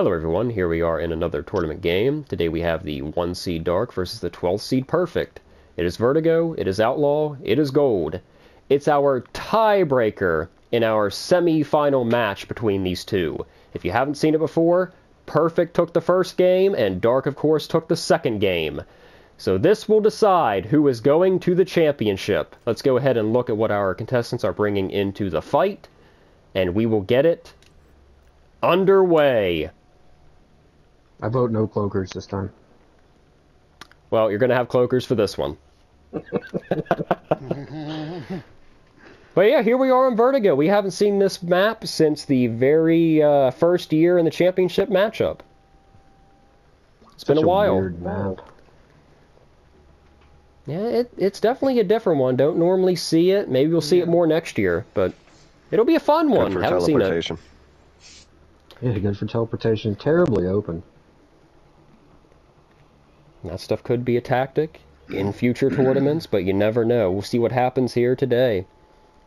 Hello everyone, here we are in another tournament game. Today we have the 1 seed Dark versus the 12 seed Perfect. It is Vertigo, it is Outlaw, it is Gold. It's our tiebreaker in our semi-final match between these two. If you haven't seen it before, Perfect took the first game and Dark of course took the second game. So this will decide who is going to the championship. Let's go ahead and look at what our contestants are bringing into the fight, and we will get it underway. I vote no cloakers this time. Well, you're going to have cloakers for this one. But yeah, here we are in Vertigo. We haven't seen this map since the very first year in the championship matchup. It's been a while. Weird map. Yeah, it's definitely a different one. Don't normally see it. Maybe we'll see it more next year, but it'll be a fun one. Good for Haven't seen it. Yeah, good for teleportation. Terribly open. That stuff could be a tactic in future tournaments, but you never know. We'll see what happens here today.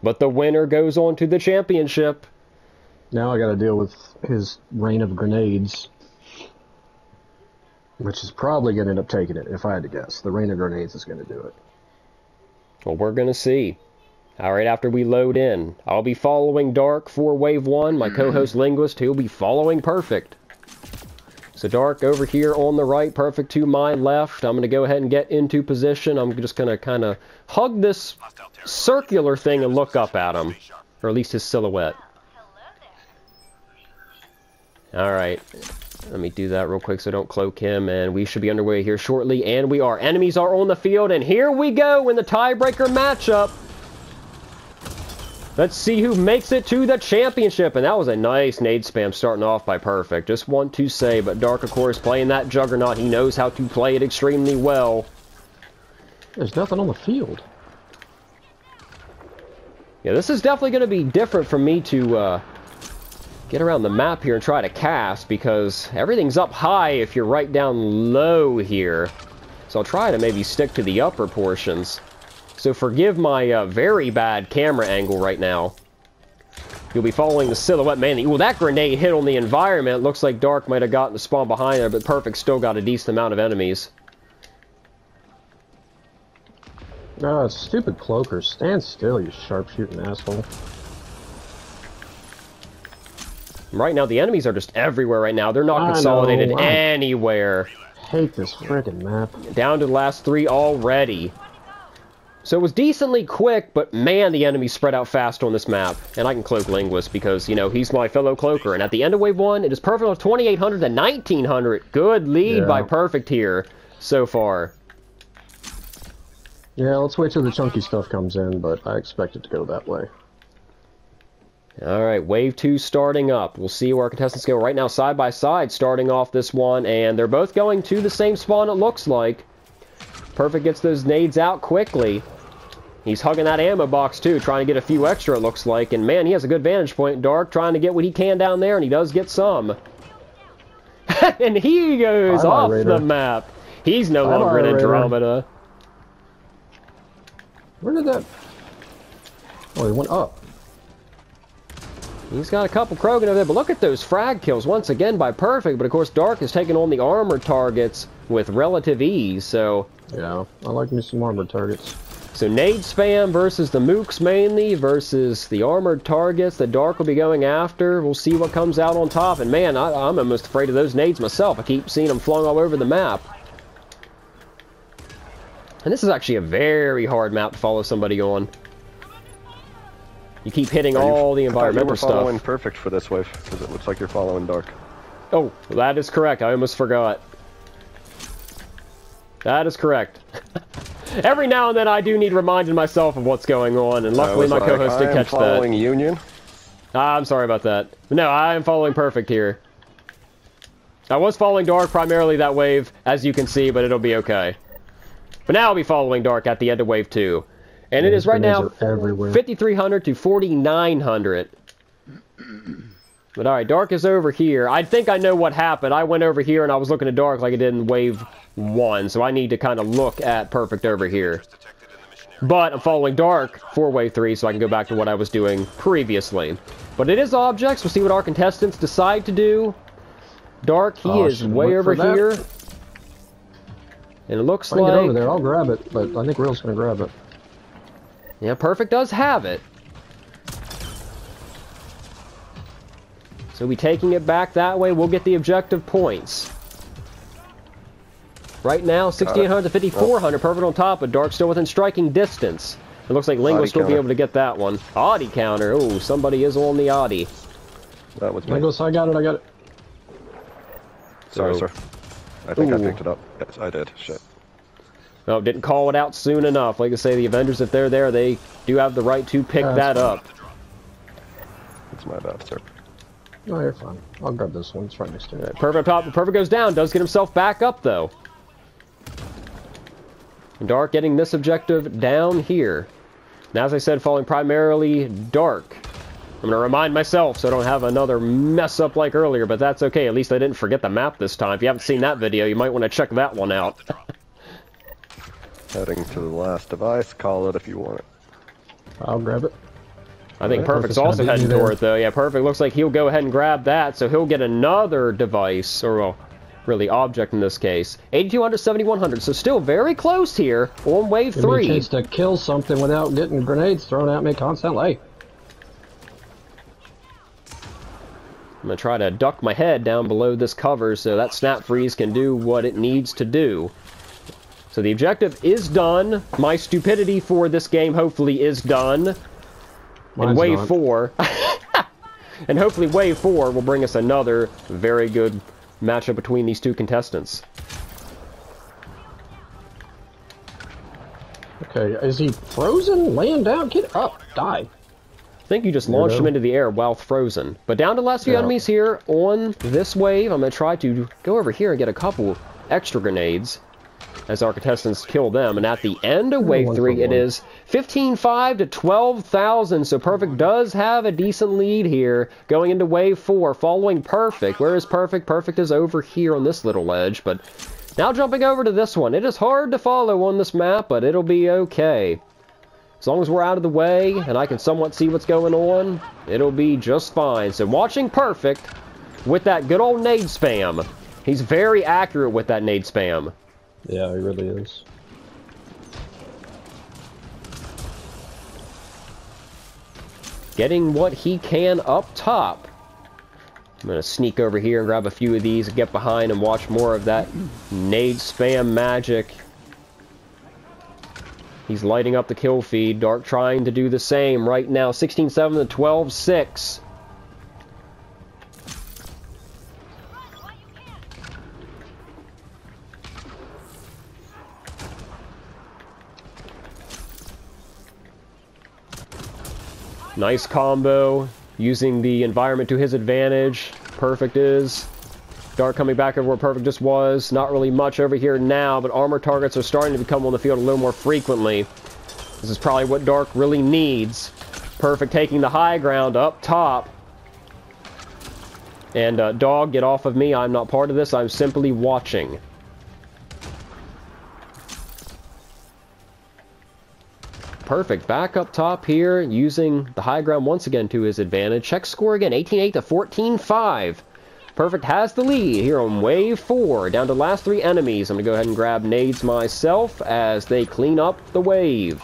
But the winner goes on to the championship. Now I gotta deal with his rain of grenades. Which is probably gonna end up taking it, if I had to guess. The rain of grenades is gonna do it. Well, we're gonna see. Alright, after we load in, I'll be following Dark for Wave 1. My co-host Linguist, he'll be following Perfect. So Dark over here on the right, Perfect to my left. I'm going to go ahead and get into position. I'm just going to kind of hug this circular thing and look up at him. Or at least his silhouette. Alright. Let me do that real quick so I don't cloak him. And we should be underway here shortly. And we are. Enemies are on the field. And here we go in the tiebreaker matchup. Let's see who makes it to the championship. And that was a nice nade spam starting off by Perfect. Just want to say, but Dark, of course, playing that Juggernaut. He knows how to play it extremely well. There's nothing on the field. Yeah, this is definitely going to be different for me to get around the map here and try to cast, because everything's up high if you're right down low here. So I'll try to maybe stick to the upper portions. So forgive my very bad camera angle right now. You'll be following the silhouette mainly. Well, that grenade hit on the environment. Looks like Dark might have gotten the spawn behind there, but Perfect still got a decent amount of enemies. Oh, stupid cloaker. Stand still, you sharpshooting asshole. Right now, the enemies are just everywhere right now. They're not consolidated anywhere. I hate this freaking map. Down to the last 3 already. So it was decently quick, but man, the enemies spread out fast on this map. And I can cloak Linguist because, you know, he's my fellow cloaker. And at the end of Wave 1, it is Perfect on 2,800 to 1,900. Good lead by Perfect here so far. Yeah, let's wait till the chunky stuff comes in, but I expect it to go that way. Alright, Wave 2 starting up. We'll see where our contestants go right now side by side starting off this one. And they're both going to the same spawn, it looks like. Perfect gets those nades out quickly. He's hugging that ammo box too, trying to get a few extra, it looks like. And man, he has a good vantage point. Dark trying to get what he can down there, and he does get some. And he goes off the map. He's no longer in Andromeda. Where did that... Oh, he went up. He's got a couple Krogan over there, but look at those frag kills once again by Perfect. But of course, Dark is taking on the armored targets with relative ease, so... Yeah, I like me some armored targets. So nade spam versus the mooks mainly versus the armored targets that Dark will be going after. We'll see what comes out on top. And man, I'm almost afraid of those nades myself. I keep seeing them flung all over the map. And this is actually a very hard map to follow somebody on. You keep hitting all the environmental stuff. You were following Perfect for this wave, because it looks like you're following Dark. Oh, that is correct. I almost forgot. That is correct. Every now and then I do need reminding myself of what's going on, and luckily my co-host did catch that. I am following Union. I'm sorry about that. No, I am following Perfect here. I was following Dark primarily that wave, as you can see, but it'll be okay. But now I'll be following Dark at the end of Wave 2. And it is right now 5,300 to 4,900. But alright, Dark is over here. I think I know what happened. I went over here and I was looking at Dark like I did in Wave 1. So I need to kind of look at Perfect over here. But I'm following Dark for Wave 3 so I can go back to what I was doing previously. But it is objects. We'll see what our contestants decide to do. Dark, he is should way wait over for that. here. And it looks If I can get over like... there, I'll grab it, but I think Real's gonna grab it. Yeah, Perfect does have it. So we taking it back that way, we'll get the objective points. Right now, 6,800 to 5,400, Perfect on top, but Dark still within striking distance. It looks like Ling will still be able to get that one. Audi counter. Oh, somebody is on the Audi. That was me. Lingos, I got it. Sorry, So- sir. I think I Ooh. picked it up. Yes, I did. Shit. No, didn't call it out soon enough. Like I say, the Avengers, if they're there, they do have the right to pick Yeah, that that's up. It's my bad, sir. No, you're fine. I'll grab this one. It's right next to it. Perfect top. Perfect goes down. Does get himself back up, though. And Dark getting this objective down here. Now, as I said, following primarily Dark. I'm going to remind myself so I don't have another mess up like earlier, but that's okay. At least I didn't forget the map this time. If you haven't seen that video, you might want to check that one out. Heading to the last device. Call it if you want it. I'll grab it. I think Alright, Perfect's Perfect's gonna also beat heading me there. toward it, though. Yeah, Perfect looks like he'll go ahead and grab that, so he'll get another device, or, well, really, object in this case. 8,200, 7,100, so still very close here on wave Give me a 3. chance to kill something without getting grenades thrown at me constantly. I'm going to try to duck my head down below this cover so that snap freeze can do what it needs to do. So the objective is done. My stupidity for this game hopefully is done. And Mine's wave not. 4. And hopefully wave 4 will bring us another very good matchup between these two contestants. Okay, is he frozen? Laying down? Get up! Die! I think you just launched him into the air while frozen. But down to the last few enemies here on this wave. I'm going to try to go over here and get a couple extra grenades as our contestants kill them. And at the end of wave 3, it is 15,500 to 12,000. So Perfect does have a decent lead here going into wave 4, following Perfect. Where is Perfect? Perfect is over here on this little ledge. But now jumping over to this one. It is hard to follow on this map, but it'll be okay. As long as we're out of the way and I can somewhat see what's going on, it'll be just fine. So watching Perfect with that good old nade spam. He's very accurate with that nade spam. Yeah, he really is. Getting what he can up top. I'm going to sneak over here and grab a few of these and get behind and watch more of that nade spam magic. He's lighting up the kill feed. Dark trying to do the same right now. 16-7 to 12-6. Nice combo. Using the environment to his advantage. Perfect is. Dark coming back over where Perfect just was. Not really much over here now, but armor targets are starting to become on the field a little more frequently. This is probably what Dark really needs. Perfect taking the high ground up top. And Dog, get off of me. I'm not part of this. I'm simply watching. Perfect. Back up top here, using the high ground once again to his advantage. Check score again, 18-8 to 14-5. Perfect has the lead here on wave 4. Down to the last 3 enemies. I'm going to go ahead and grab nades myself as they clean up the wave.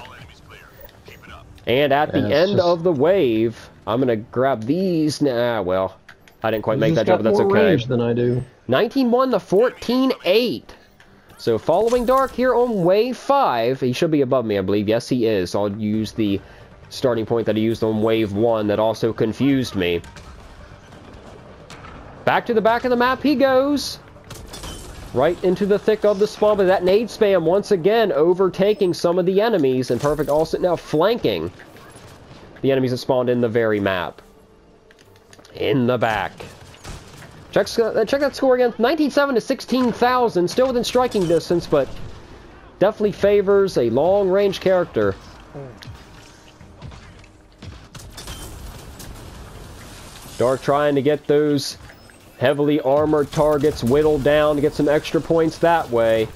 And at the end of the wave, I'm going to grab these. Nah, well, I didn't quite make that jump, but that's more okay. range than I do. 19-1 to 14-8. So following Dark here on wave 5. He should be above me, I believe. Yes, he is. I'll use the starting point that he used on wave 1 that also confused me. Back to the back of the map he goes. Right into the thick of the spawn, but that nade spam once again overtaking some of the enemies, and Perfect also now flanking the enemies that spawned in the very map. In the back. Check that score again. 19-7 to 16,000. Still within striking distance, but definitely favors a long-range character. Dark trying to get those heavily armored targets whittled down to get some extra points that way.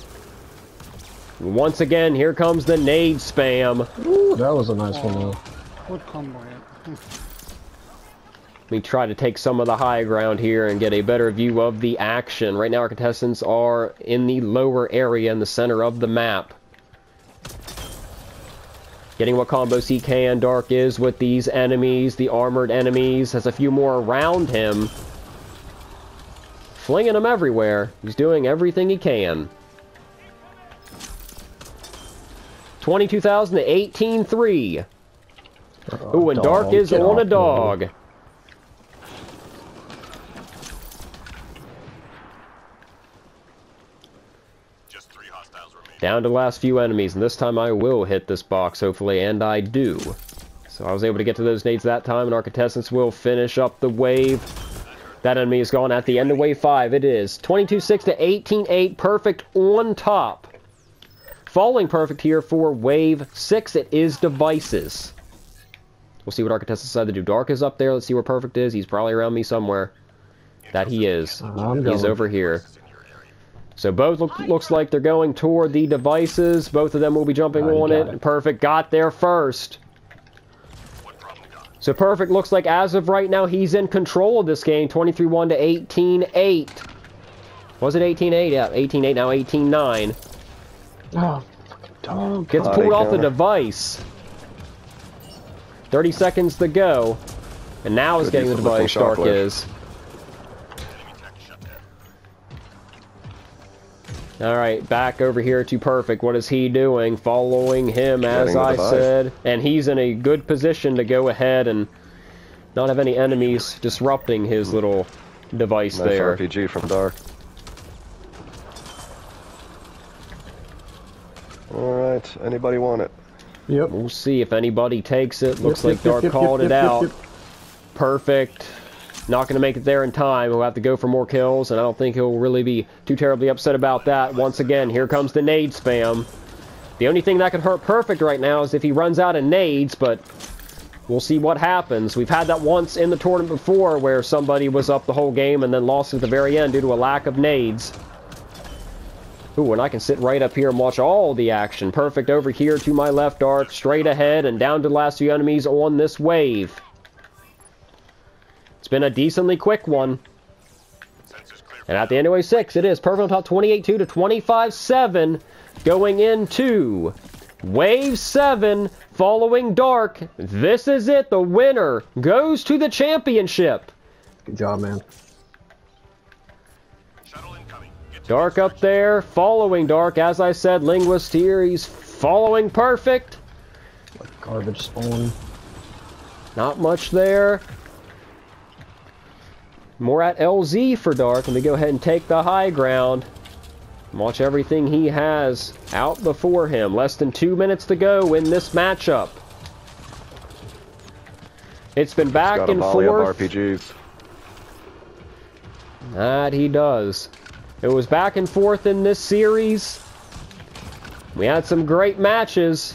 Once again, here comes the nade spam. Ooh, that was a nice one, though. Good combo, yeah. Let me try to take some of the high ground here and get a better view of the action. Right now our contestants are in the lower area in the center of the map. Getting what combos he can. Dark is with these enemies, the armored enemies. Has a few more around him. Flinging them everywhere. He's doing everything he can. 22,000 to 18,3. Ooh, and Dark is on a dog. Down to the last few enemies, and this time I will hit this box, hopefully, and I do. So I was able to get to those nades that time, and our contestants will finish up the wave. That enemy is gone at the end of wave 5. It is 22-6 to 18-8. Perfect on top. Falling perfect here for wave 6. It is devices. We'll see what our contestants decide to do. Dark is up there. Let's see where Perfect is. He's probably around me somewhere. That he is. He's over here. So both looks like they're going toward the devices. Both of them will be jumping on it. Perfect got there first. So Perfect looks like as of right now he's in control of this game. 23-1 to 18-8. Was it 18-8? Yeah, 18-8, now 18-9. Oh, dog. Gets pulled off the device. 30 seconds to go. And now is getting the device, Dark is. Alright, back over here to Perfect. What is he doing? Following him, as I said. And he's in a good position to go ahead and not have any enemies disrupting his little device there. Nice RPG from Dark. Alright, anybody want it? Yep. We'll see if anybody takes it. Looks like Dark called it out. Perfect. Not going to make it there in time. He'll have to go for more kills, and I don't think he'll really be too terribly upset about that. Once again, here comes the nade spam. The only thing that could hurt Perfect right now is if he runs out of nades, but we'll see what happens. We've had that once in the tournament before where somebody was up the whole game and then lost at the very end due to a lack of nades. Ooh, and I can sit right up here and watch all the action. Perfect over here to my left, Dark, straight ahead, and down to the last few enemies on this wave. It's been a decently quick one. And at the end of wave 6, it is Perfect on top 28-2 to 25-7 going into wave 7 following Dark. This is it. The winner goes to the championship. Good job, man. Dark up there, following Dark. As I said, Linguist here, he's following Perfect. Like garbage spawn. Not much there. More at LZ for Dark. Let me go ahead and take the high ground. Watch everything he has out before him. Less than 2 minutes to go in this matchup. It's been back and forth. RPGs. That he does. It was back and forth in this series. We had some great matches.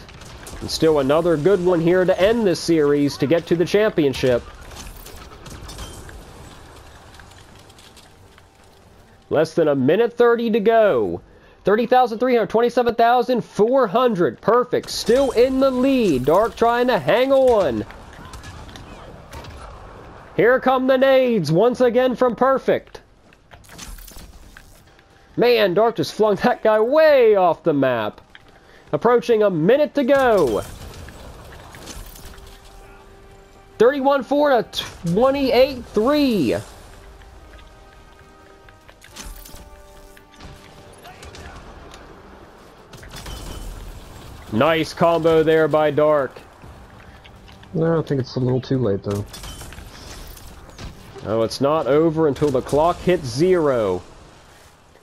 And still another good one here to end this series to get to the championship. Less than a minute 30 to go. 30,300, 27,400. Perfect. Still in the lead. Dark trying to hang on. Here come the nades once again from Perfect. Man, Dark just flung that guy way off the map. Approaching a minute to go. 31-4 to 28-3. Nice combo there by Dark. No, I think it's a little too late, though. Oh, it's not over until the clock hits 0.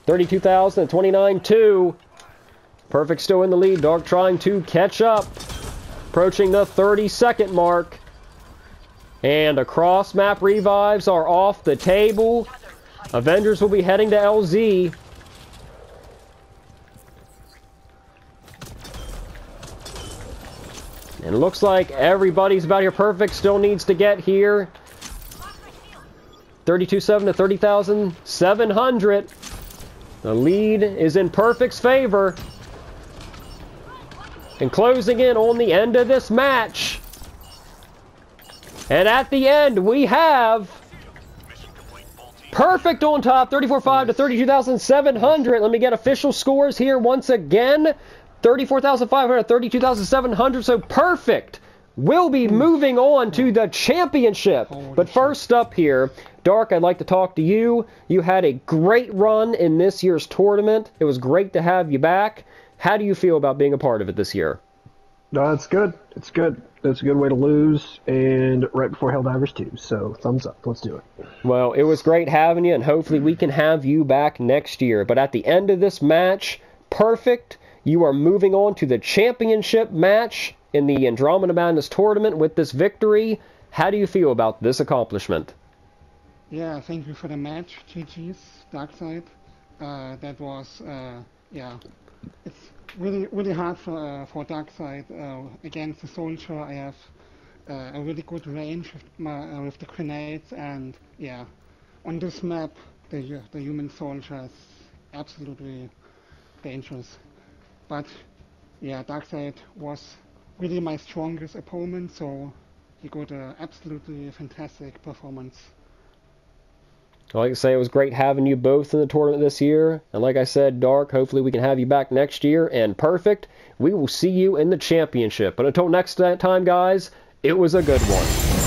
32,000 to 29-2. Perfect still in the lead. Dark trying to catch up. Approaching the 30-second mark. And across map revives are off the table. Avengers will be heading to LZ. And it looks like everybody's about here. Perfect still needs to get here. 32,700 to 30,700. The lead is in Perfect's favor. And closing in on the end of this match. And at the end, we have Perfect on top, 34,500 to 32,700. Let me get official scores here once again. 34,500 to 32,700. So Perfect will be moving on to the championship. But first up here, Dark, I'd like to talk to you. You had a great run in this year's tournament. It was great to have you back. How do you feel about being a part of it this year? No, it's good. It's good. It's a good way to lose, and right before Helldivers 2, so thumbs up. Let's do it. Well, it was great having you, and hopefully we can have you back next year. But at the end of this match, Perfect, you are moving on to the championship match in the Andromeda Madness tournament with this victory. How do you feel about this accomplishment? Yeah, thank you for the match, GG's, DarkSide. That was, yeah, it's really hard for DarkSide. Against the Soldier, I have a really good range with the grenades, and yeah, on this map, the human Soldier is absolutely dangerous. But yeah, DarkSide was really my strongest opponent, so he got an absolutely fantastic performance. Like I say, it was great having you both in the tournament this year. And like I said, Dark, hopefully we can have you back next year. And Perfect, we will see you in the championship. But until next time, guys, it was a good one.